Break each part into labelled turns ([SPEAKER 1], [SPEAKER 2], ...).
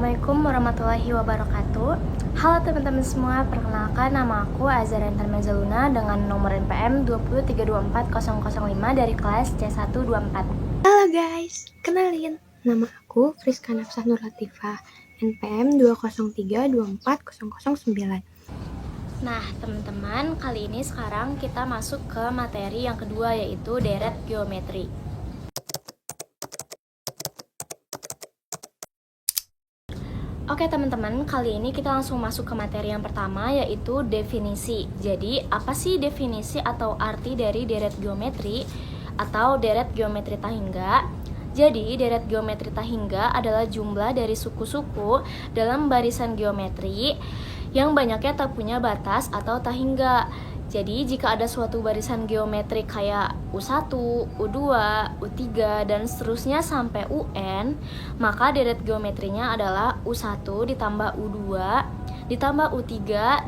[SPEAKER 1] Assalamualaikum warahmatullahi wabarakatuh. Halo teman-teman semua, perkenalkan nama aku Azhar Mezaluna dengan nomor NPM 203240005 dari kelas C124.
[SPEAKER 2] Halo guys, kenalin, nama aku Friska Nafsah Nur Latifah, NPM 203240009.
[SPEAKER 1] Nah teman-teman, kali ini sekarang kita masuk ke materi yang kedua, yaitu deret geometri. Oke teman-teman, kali ini kita langsung masuk ke materi yang pertama, yaitu definisi. Jadi, apa sih definisi atau arti dari deret geometri atau deret geometri Tahingga? Jadi, deret geometri Tahingga adalah jumlah dari suku-suku dalam barisan geometri yang banyaknya tak punya batas atau tahingga. Jadi, jika ada suatu barisan geometri kayak U1, U2, U3, dan seterusnya sampai UN, maka deret geometrinya adalah U1 ditambah U2, ditambah U3,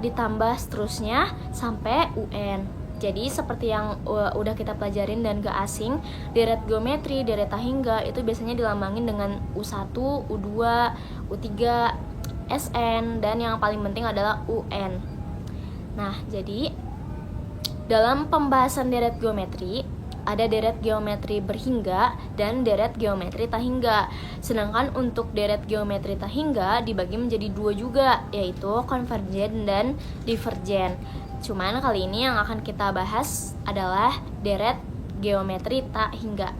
[SPEAKER 1] ditambah seterusnya sampai UN. Jadi, seperti yang udah kita pelajarin dan gak asing, deret geometri, deret tahingga itu biasanya dilambangin dengan U1, U2, U3, SN, dan yang paling penting adalah UN. Nah, jadi dalam pembahasan deret geometri, ada deret geometri berhingga dan deret geometri tahingga. Sedangkan untuk deret geometri tahingga dibagi menjadi dua juga, yaitu konvergen dan divergen. Cuman kali ini yang akan kita bahas adalah deret geometri tahingga.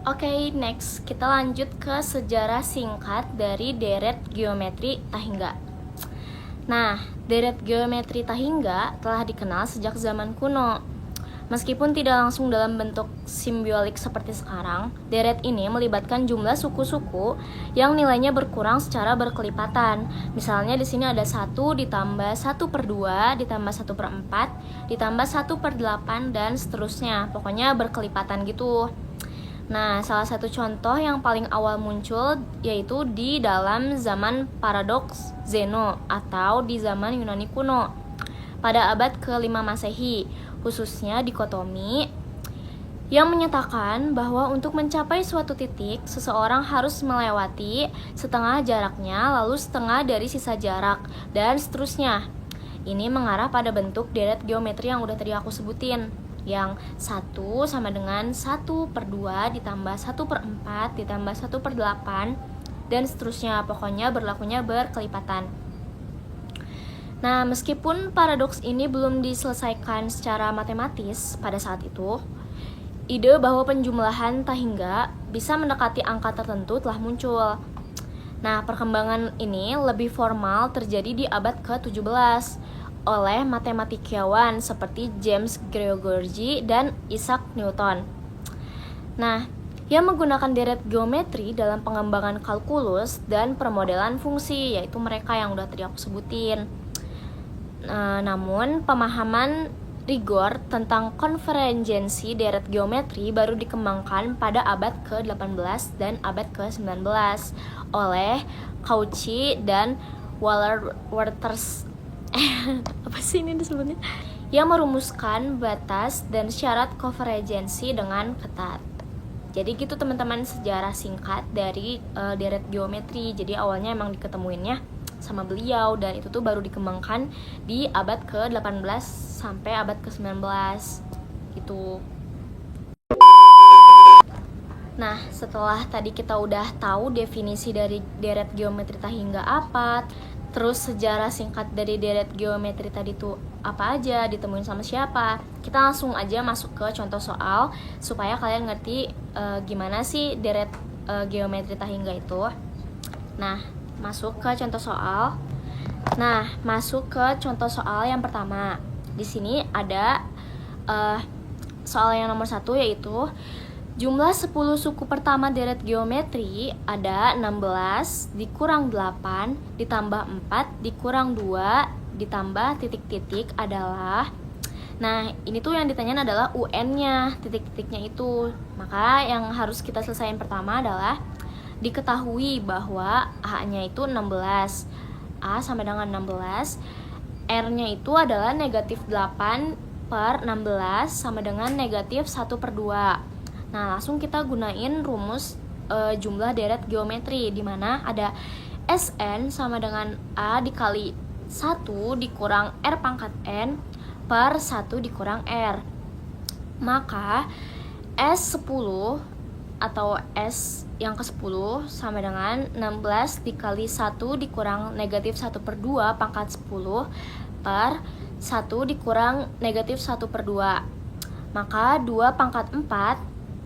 [SPEAKER 1] Oke, next kita lanjut ke sejarah singkat dari deret geometri Tahingga. Nah, deret geometri Tahingga telah dikenal sejak zaman kuno. Meskipun tidak langsung dalam bentuk simbiolik seperti sekarang, deret ini melibatkan jumlah suku-suku yang nilainya berkurang secara berkelipatan. Misalnya di sini ada 1 ditambah 1/2 ditambah 1/4 ditambah 1/8 dan seterusnya. Pokoknya berkelipatan gitu. Nah, salah satu contoh yang paling awal muncul yaitu di dalam zaman paradoks Zeno atau di zaman Yunani kuno pada abad ke-5 Masehi, khususnya dikotomi yang menyatakan bahwa untuk mencapai suatu titik, seseorang harus melewati setengah jaraknya, lalu setengah dari sisa jarak, dan seterusnya. Ini mengarah pada bentuk deret geometri yang udah tadi aku sebutin, yang 1 sama dengan 1/2 ditambah 1/4 ditambah 1/8 dan seterusnya, pokoknya berlakunya berkelipatan. Nah, meskipun paradoks ini belum diselesaikan secara matematis pada saat itu, ide bahwa penjumlahan tahingga bisa mendekati angka tertentu telah muncul. Nah, perkembangan ini lebih formal terjadi di abad ke-17 oleh matematikawan seperti James Gregory dan Isaac Newton. Nah, yang menggunakan deret geometri dalam pengembangan kalkulus dan permodelan fungsi, yaitu mereka yang udah tadi aku sebutin. Namun, pemahaman rigor tentang konvergensi deret geometri baru dikembangkan pada abad ke-18 dan abad ke-19 oleh Cauchy dan Walters apa sih ini disebutnya, yang merumuskan batas dan syarat konvergensi dengan ketat. Jadi gitu teman-teman, sejarah singkat dari deret geometri. Jadi awalnya emang diketemuinnya sama beliau dan itu tuh baru dikembangkan di abad ke-18 sampai abad ke-19 gitu. Nah, setelah tadi kita udah tahu definisi dari deret geometri Tahingga apa, terus sejarah singkat dari deret geometri tadi tuh apa aja, ditemuin sama siapa, kita langsung aja masuk ke contoh soal supaya kalian ngerti gimana sih deret geometri Tahingga itu. Nah, masuk ke contoh soal. Nah, masuk ke contoh soal yang pertama. Di sini ada soal yang nomor 1, yaitu jumlah 10 suku pertama deret geometri ada 16 dikurang 8 ditambah 4 dikurang 2 ditambah titik-titik adalah. Nah, ini tuh yang ditanyain adalah UN-nya, titik-titiknya itu. Maka yang harus kita selesaikan pertama adalah diketahui bahwa A-nya itu 16. A sama dengan 16. R-nya itu adalah negatif 8/16 sama dengan negatif 1/2. Nah, langsung kita gunain rumus jumlah deret geometri, di mana ada Sn sama dengan A dikali 1 dikurang R pangkat N per 1 dikurang R. Maka S10 atau S yang ke-10 sama dengan 16 dikali 1 dikurang negatif 1/2 pangkat 10 per 1 dikurang negatif 1/2. Maka 2 pangkat 4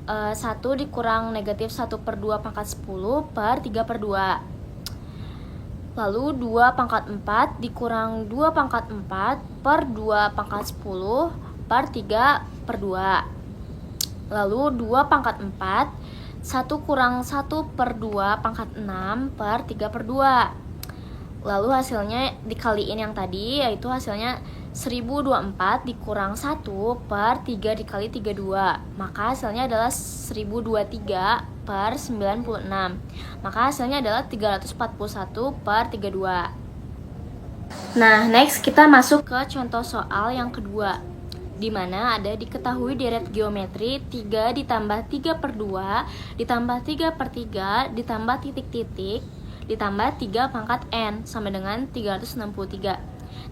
[SPEAKER 1] 1 dikurang negatif 1/2 pangkat 10 per 3/2. Lalu 2 pangkat 4 dikurang 2 pangkat 4 per 2 pangkat 10 per 3/2. Lalu 2 pangkat 4 1 kurang 1/2 pangkat 6 per 3/2. Lalu hasilnya dikaliin yang tadi, yaitu hasilnya 1024 dikurang 1 per 3 dikali 32. Maka hasilnya adalah 1023 per 96. Maka hasilnya adalah 341 per 32. Nah, next kita masuk ke contoh soal yang kedua, di mana ada diketahui deret geometri 3 ditambah 3/2 ditambah 3/3 ditambah titik-titik ditambah 3 pangkat N sama dengan 363.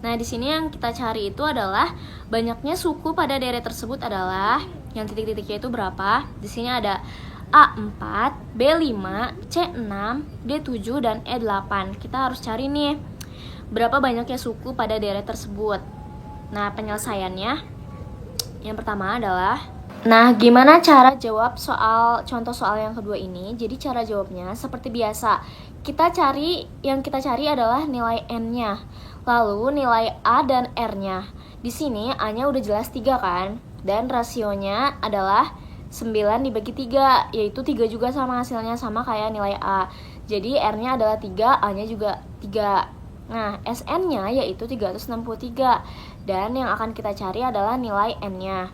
[SPEAKER 1] Nah, di sini yang kita cari itu adalah banyaknya suku pada deret tersebut adalah yang titik-titiknya itu berapa? Di sini ada A4, B5, C6, D7 dan E8. Kita harus cari nih berapa banyaknya suku pada deret tersebut. Nah, penyelesaiannya yang pertama adalah, nah, gimana cara jawab contoh soal yang kedua ini? Jadi cara jawabnya seperti biasa. Yang kita cari adalah nilai N-nya. Lalu nilai A dan R-nya. Di sini A-nya udah jelas 3 kan? Dan rasionya adalah 9 dibagi 3, yaitu 3 juga sama hasilnya, sama kayak nilai A. Jadi R-nya adalah 3, A-nya juga 3. Nah, Sn-nya yaitu 363. Dan yang akan kita cari adalah nilai N-nya.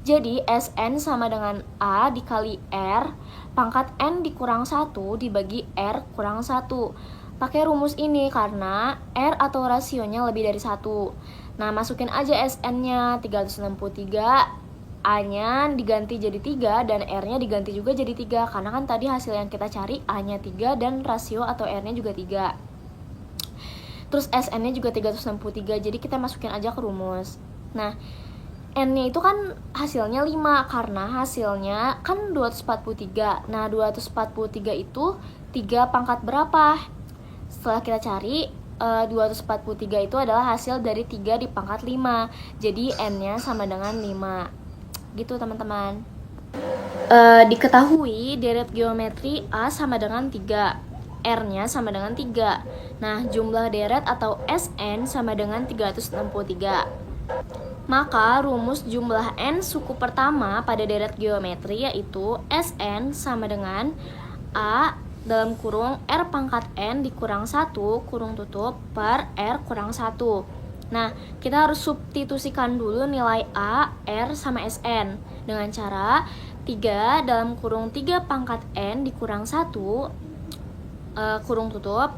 [SPEAKER 1] Jadi Sn sama dengan A dikali R pangkat N dikurang 1 dibagi R kurang 1. Pakai rumus ini karena R atau rasionya lebih dari 1. Nah, masukin aja Sn-nya 363, A-nya diganti jadi 3 dan R-nya diganti juga jadi 3. Karena kan tadi hasil yang kita cari A-nya 3 dan rasio atau R-nya juga 3. Terus Sn-nya juga 363, jadi kita masukin aja ke rumus. Nah, N-nya itu kan hasilnya 5, karena hasilnya kan 243. Nah, 243 itu 3 pangkat berapa? Setelah kita cari, 243 itu adalah hasil dari 3 dipangkat 5. Jadi N-nya sama dengan 5. Gitu, teman-teman. Diketahui deret geometri A sama dengan 3. R-nya sama dengan 3. Nah, jumlah deret atau Sn sama dengan 363. Maka rumus jumlah N suku pertama pada deret geometri yaitu Sn sama dengan A dalam kurung R pangkat N dikurang 1 kurung tutup per R kurang 1. Nah, kita harus substitusikan dulu nilai A, R, sama Sn dengan cara 3 dalam kurung 3 pangkat N dikurang 1 kurung tutup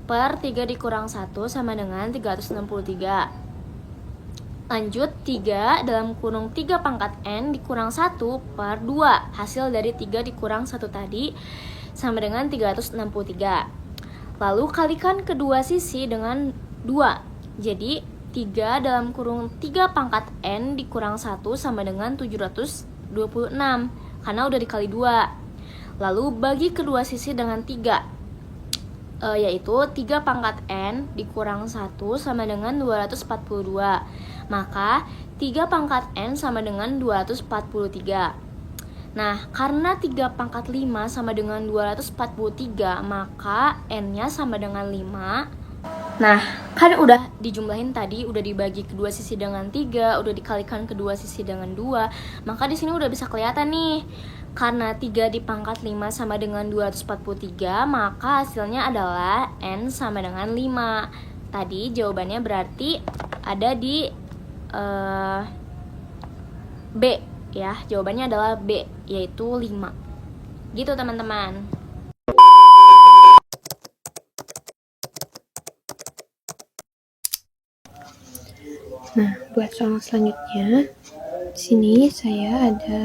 [SPEAKER 1] per 3 dikurang 1 sama dengan 363. Lanjut, 3 dalam kurung 3 pangkat N dikurang 1 per 2. Hasil dari 3 dikurang 1 tadi sama dengan 363. Lalu kalikan kedua sisi dengan 2. Jadi 3 dalam kurung 3 pangkat N dikurang 1 sama dengan 726. Karena udah dikali 2. Lalu bagi kedua sisi dengan 3. Yaitu 3 pangkat N dikurang 1 sama dengan 242. Maka 3 pangkat N sama dengan 243. Nah, karena 3 pangkat 5 sama dengan 243, maka N-nya sama dengan 5. Nah, kan udah dijumlahin tadi, udah dibagi kedua sisi dengan 3, udah dikalikan kedua sisi dengan 2. Maka di sini udah bisa kelihatan nih. Karena 3 dipangkat 5 sama dengan 243, maka hasilnya adalah N sama dengan 5. Tadi jawabannya berarti ada di B ya. Jawabannya adalah B, yaitu 5. Gitu, teman-teman.
[SPEAKER 2] Nah, buat soal selanjutnya, di sini saya ada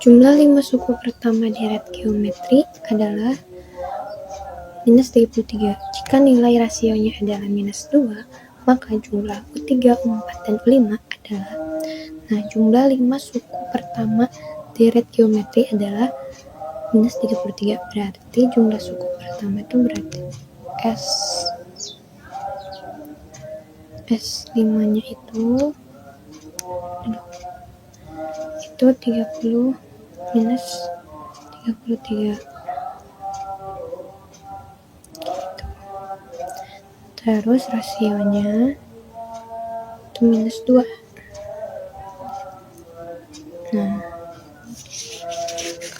[SPEAKER 2] Jumlah 5 suku pertama deret geometri adalah minus 33. Jika nilai rasionya adalah minus 2, maka jumlah U3, U4, dan U5 adalah. Nah, jumlah 5 suku pertama deret geometri adalah minus 33. Berarti jumlah suku pertama itu berarti S5-nya itu 30 minus 33. Terus rasionya itu minus 2. Nah,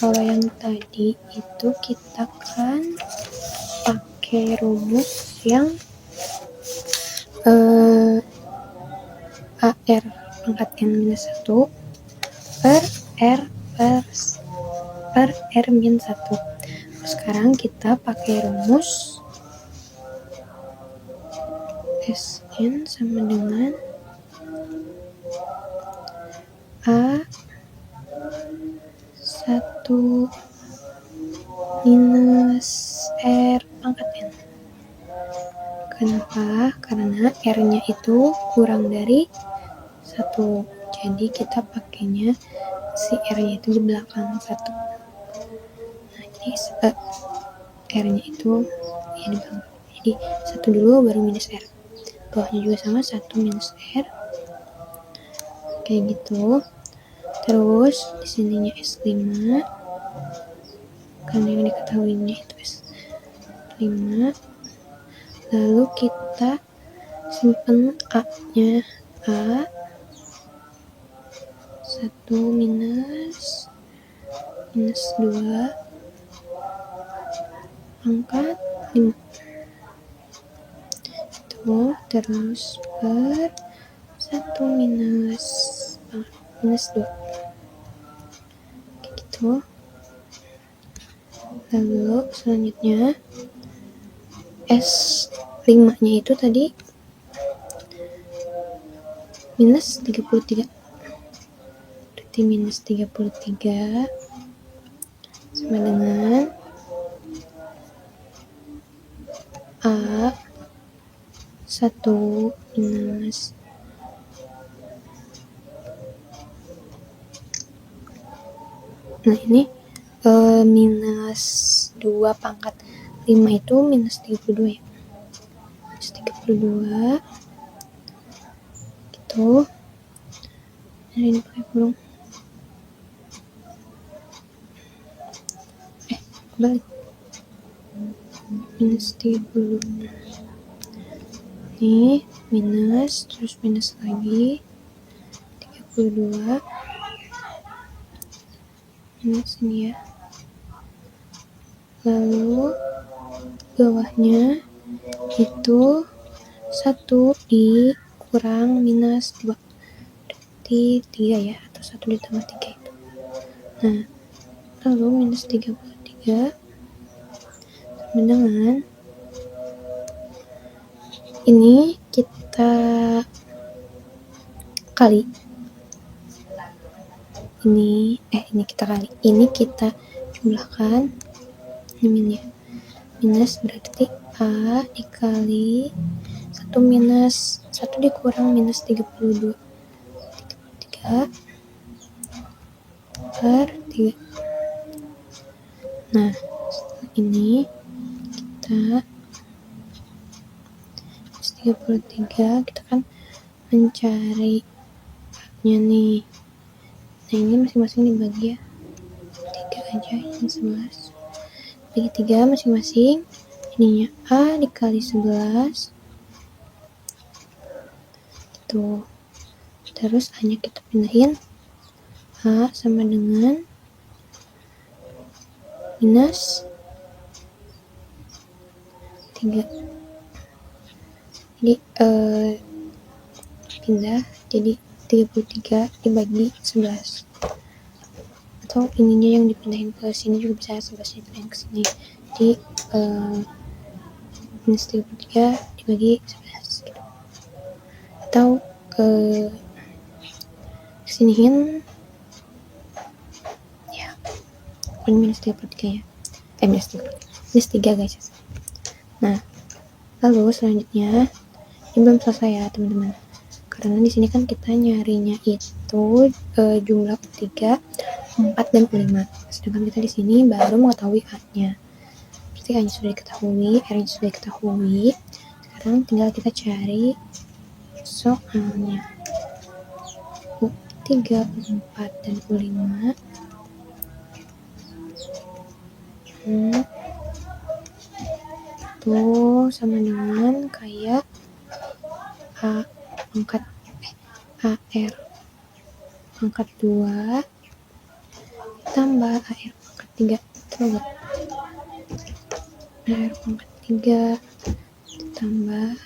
[SPEAKER 2] kalau yang tadi itu kita kan pakai rumus yang AR pangkat N minus 1 per R min 1. Sekarang kita pakai rumus Sn sama dengan A 1 minus R pangkat N. Kenapa? Karena R-nya itu kurang dari 1. Jadi kita pakainya si R-nya itu di belakang 1. Nah, jadi R-nya itu ya di belakang. Jadi 1 dulu baru minus R. Bawahnya juga sama, 1 minus R. Kayak gitu. Terus di sininya S5. Karena yang diketahuinya itu S5. Lalu kita simpen A-nya. A 1 minus 2 pangkat 5. Itu terus per 1 minus 2. Kayak gitu. Lalu selanjutnya S5-nya itu tadi minus 33. Berarti minus 33 sama dengan A 1 minus ini minus 2 pangkat 5 itu minus 32 ya. Minus 32 gitu. Nah, ini pakai kurung. Balik. Minus 30. Ini minus, terus minus lagi 32. Minus ini ya. Lalu bawahnya itu 1 dikurang minus 2. Berarti 3 ya, atau 1 ditambah 3 itu. Nah, lalu minus 33 sama dengan ini kita kali ini kita kali ini kita jumlahkan ini ya. Minus berarti A dikali 1 minus 1 dikurang minus 32 per 3. Nah, ini kita 33 kita kan mencari A-nya nih. Nah, ini masing-masing dibagi ya. 3 aja, ini 11. Bagi 3 masing-masing. Ininya A dikali 11. Itu. Terus A-nya kita pindahin. A sama dengan minus 3. Jadi pindah jadi 33 dibagi 11. Atau ininya yang dipindahin ke sini juga bisa, 11 dipindahin ke sini. Jadi minus 33 dibagi 11 gitu. Atau sinihin ya bukan minus 33 ya, minus 3 guys. Nah, lalu selanjutnya ini belum selesai ya teman-teman, karena di sini kan kita nyarinya itu jumlah 3, 4 dan 5. Sedangkan kita di sini baru mengetahui A-nya. Berarti A-nya sudah diketahui, R-nya sudah diketahui. Sekarang tinggal kita cari soalnya. 3, 4 dan 5. Tuh sama dengan kayak A pangkat AR pangkat 2 tambah AR pangkat 3. Betul nggak? AR pangkat 3 ditambah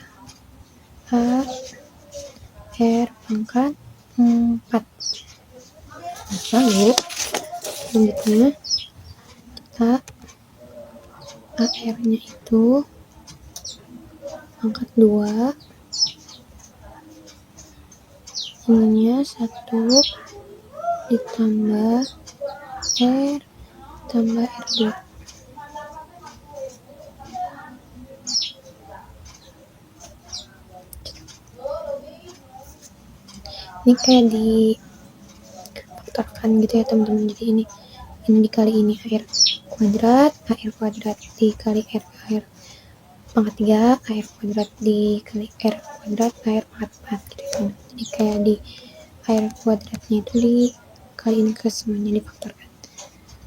[SPEAKER 2] AR pangkat 4. Nah, lalu selanjutnya kita AR-nya itu pangkat 2, ininya 1 ditambah R tambah R2. Ini kayak difaktorkan gitu ya teman-teman. Jadi ini dikali ini AR kuadrat dikali R pangkat 3, AR kuadrat dikali R kuadrat AR pangkat 4 gitu ya. Jadi kayak di AR kuadratnya itu dikali ini ke semuanya, difaktorkan.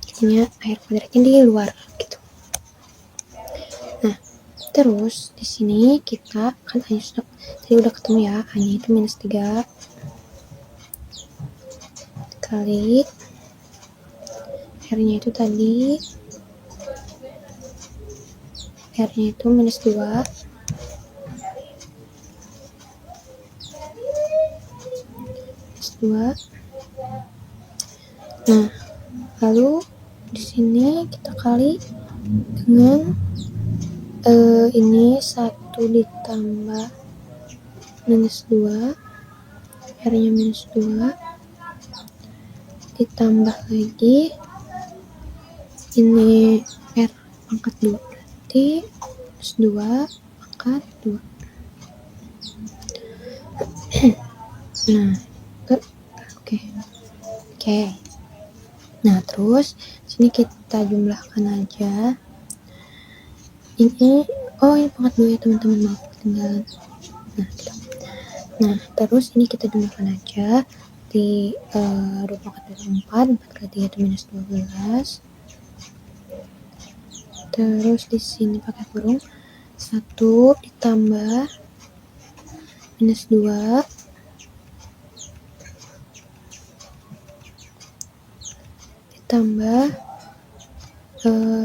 [SPEAKER 2] Jadinya AR kuadratnya di luar gitu. Nah, terus di sini kita kan A-nya tadi udah ketemu ya, A-nya itu minus 3 kali R-nya itu tadi R-nya itu minus 2 Nah, lalu di sini kita kali dengan ini 1 ditambah minus 2, R-nya minus 2 ditambah lagi ini R pangkat 2, berarti minus 2 pangkat 2. Nah, oke. Nah, terus sini kita jumlahkan aja. Ini pangkat 2 ya teman-teman, maaf ketinggalan. Nah, gitu. Nah, terus ini kita jumlahkan aja di root pangkat 4 kali 3 itu minus 12. Terus di sini pakai kurung 1 ditambah minus 2 ditambah 4.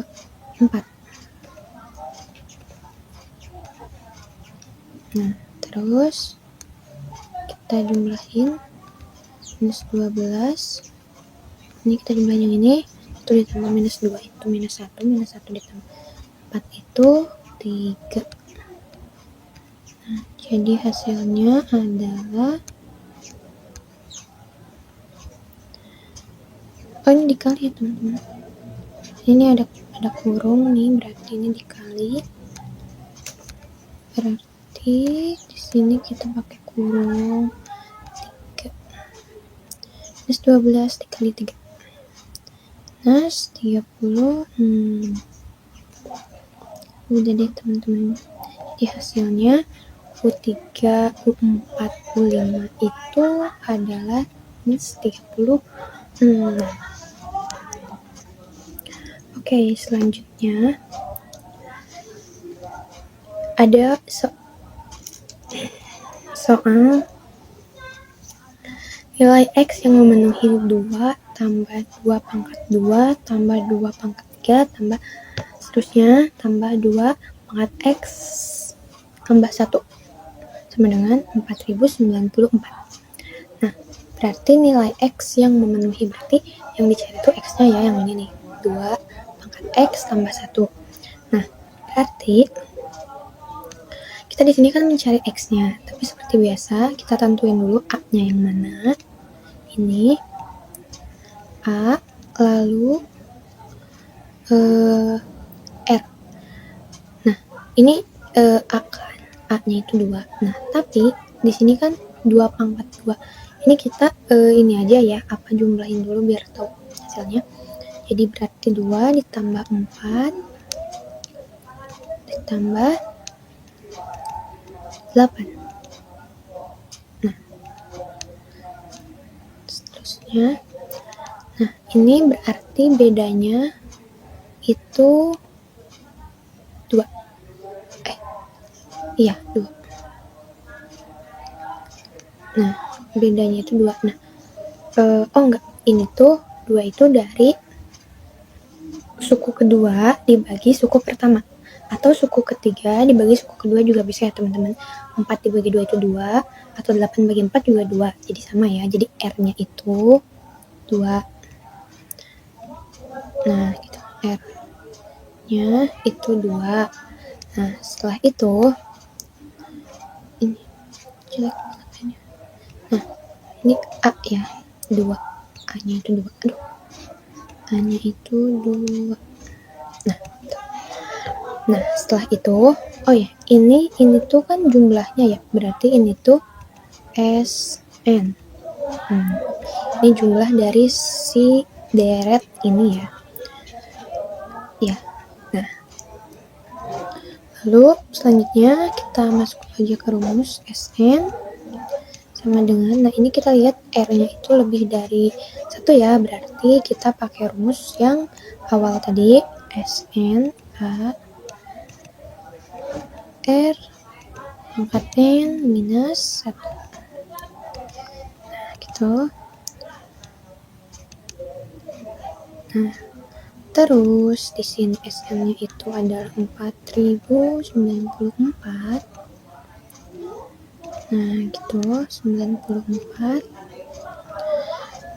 [SPEAKER 2] Nah, terus kita jumlahin minus 12, ini kita jumlahin yang ini, itu ditambah minus 2 itu minus 1 ditambah 4 itu 3. Nah, jadi hasilnya adalah ini dikali ya teman-teman, ini ada kurung nih, berarti ini dikali, berarti di sini kita pakai kurung 3 minus 12 dikali 3 minus 30. Udah deh teman-teman, jadi hasilnya U3 U4 U5 itu adalah minus 36. Oke, selanjutnya ada soal nilai X yang memenuhi 2 tambah 2 pangkat 2 tambah 2 pangkat 3 tambah seterusnya tambah 2 pangkat X tambah 1 sama dengan 4094. Nah, berarti nilai X yang memenuhi, berarti yang dicari itu X-nya ya, yang ini nih, 2 pangkat X tambah 1. Nah, berarti kita di sini kan mencari X-nya, tapi seperti biasa kita tentuin dulu A-nya yang mana. Ini A, lalu R. Nah, ini akan A-nya itu 2. Nah, tapi di sini kan 2 pangkat 2. Ini kita ini aja ya, apa jumlahin dulu biar tahu hasilnya. Jadi berarti 2 ditambah 4 ditambah 8. Nah, seterusnya. Nah, ini berarti bedanya itu 2. Iya, 2. Nah, bedanya itu 2. Nah, enggak. Ini tuh 2 itu dari suku kedua dibagi suku pertama. Atau suku ketiga dibagi suku kedua juga bisa ya teman-teman. 4 dibagi 2 itu 2. Atau 8 bagi 4 juga 2. Jadi sama ya. Jadi R-nya itu 2. Nah, gitu. R-nya itu 2. Nah, setelah itu ini jelek banget. Nah, ini A ya, 2. A-nya itu 2. Aduh. A-nya itu 2. Nah, gitu. Nah, setelah itu, oh ya, ini tuh kan jumlahnya ya. Berarti ini tuh SN. Ini jumlah dari si deret ini ya. Ya. Nah, lalu selanjutnya kita masuk aja ke rumus SN sama dengan, nah ini kita lihat R-nya itu lebih dari 1 ya, berarti kita pakai rumus yang awal tadi, SN A R pangkat N minus 1. Nah, gitu. Nah, terus di sini SN-nya itu adalah 4094. Nah, gitu, 94.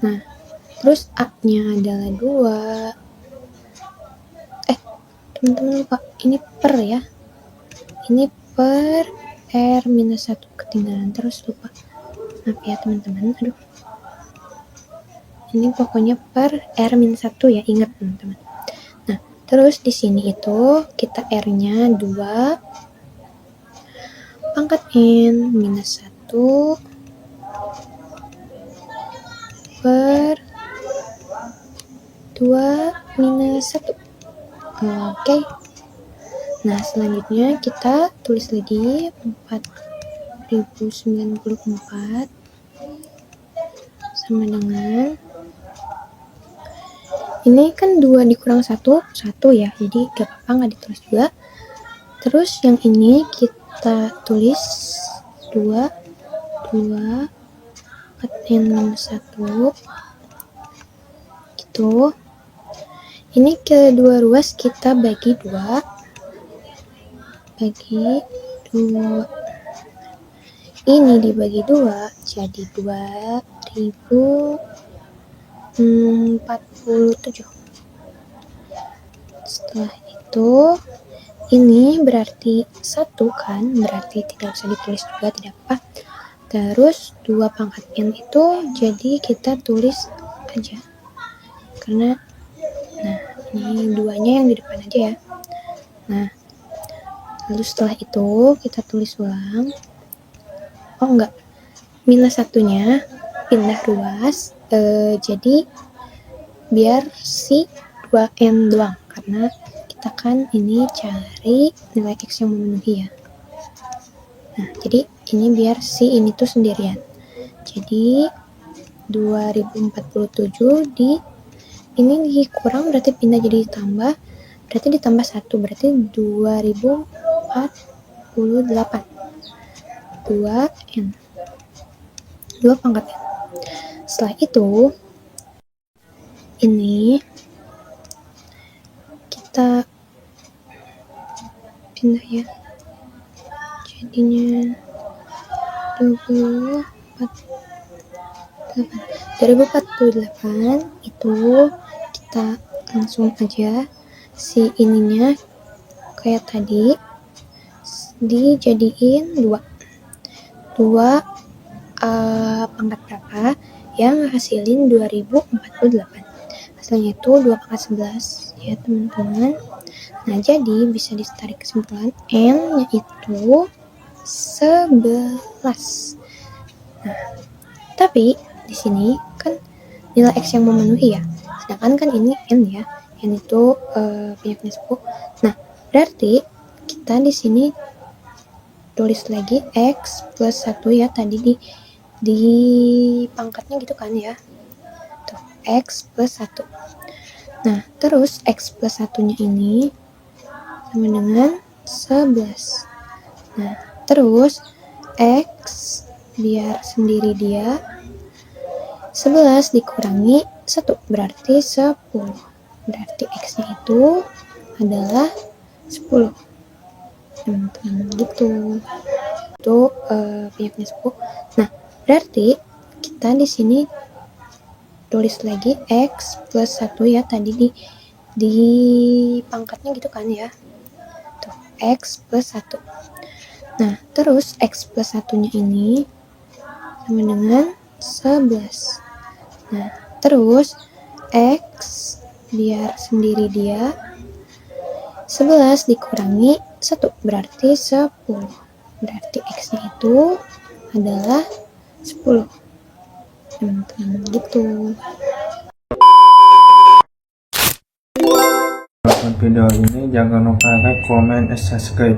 [SPEAKER 2] Nah, terus A-nya adalah 2. Teman-teman lupa, ini per ya. Ini per R minus 1 ketinggalan, terus lupa. Maaf ya teman-teman, aduh. Ini pokoknya per R minus 1 ya, ingat teman-teman. Nah, terus di sini itu kita R-nya 2 pangkat N minus 1 per 2 minus 1. Oke. Nah, selanjutnya kita tulis lagi 4094 sama dengan, ini kan 2 dikurang 1 ya, jadi gak apa-apa gak ditulis juga. Terus yang ini kita tulis 2 N minus 1 gitu. Ini kedua ruas kita bagi 2. Ini dibagi 2 jadi 2047. Setelah itu ini berarti 1 kan, berarti tidak usah ditulis juga, tidak apa. Terus 2 pangkat N itu jadi kita tulis aja, karena nah ini 2-nya yang di depan aja ya. Nah, lalu setelah itu kita tulis ulang. Oh enggak, minus 1-nya pindah ruas, jadi biar si 2N doang, karena kita kan ini cari nilai X yang memenuhi ya. Nah, jadi ini biar si ini tuh sendirian. Jadi 2047 ini dikurang berarti pindah jadi ditambah, berarti ditambah 1 berarti 2048. 2N 2 pangkat N. Setelah itu ini kita pindah ya, jadinya 2048 itu kita langsung aja si ininya kayak tadi dijadiin 2 pangkat berapa yang hasilin 2048, hasilnya itu 2 pangkat 11 ya teman-teman. Nah, jadi bisa ditarik kesimpulan N-nya itu 11. Nah, tapi di sini kan nilai X yang memenuhi ya. Sedangkan kan ini N ya. N itu banyaknya 10. Nah, berarti kita di sini tulis lagi X plus 1 ya, tadi di pangkatnya gitu kan ya. Tuh, X plus 1. Nah, terus X plus 1-nya ini sama dengan 11. Nah, terus X biar sendiri dia 11 dikurangi 1 berarti 10. Berarti X-nya itu adalah 10. Teman-teman gitu. Itu banyaknya 10. Nah, berarti kita di sini tulis lagi X plus 1 ya, tadi di pangkatnya gitu kan ya. Tuh, X plus 1. Nah, terus X plus 1-nya ini sama dengan 11. Nah, terus X biar sendiri dia 11 dikurangi 1 berarti 10. Berarti X-nya itu adalah 10. Teman-teman gitu.
[SPEAKER 3] Video ini jangan lupa like, comment, and subscribe.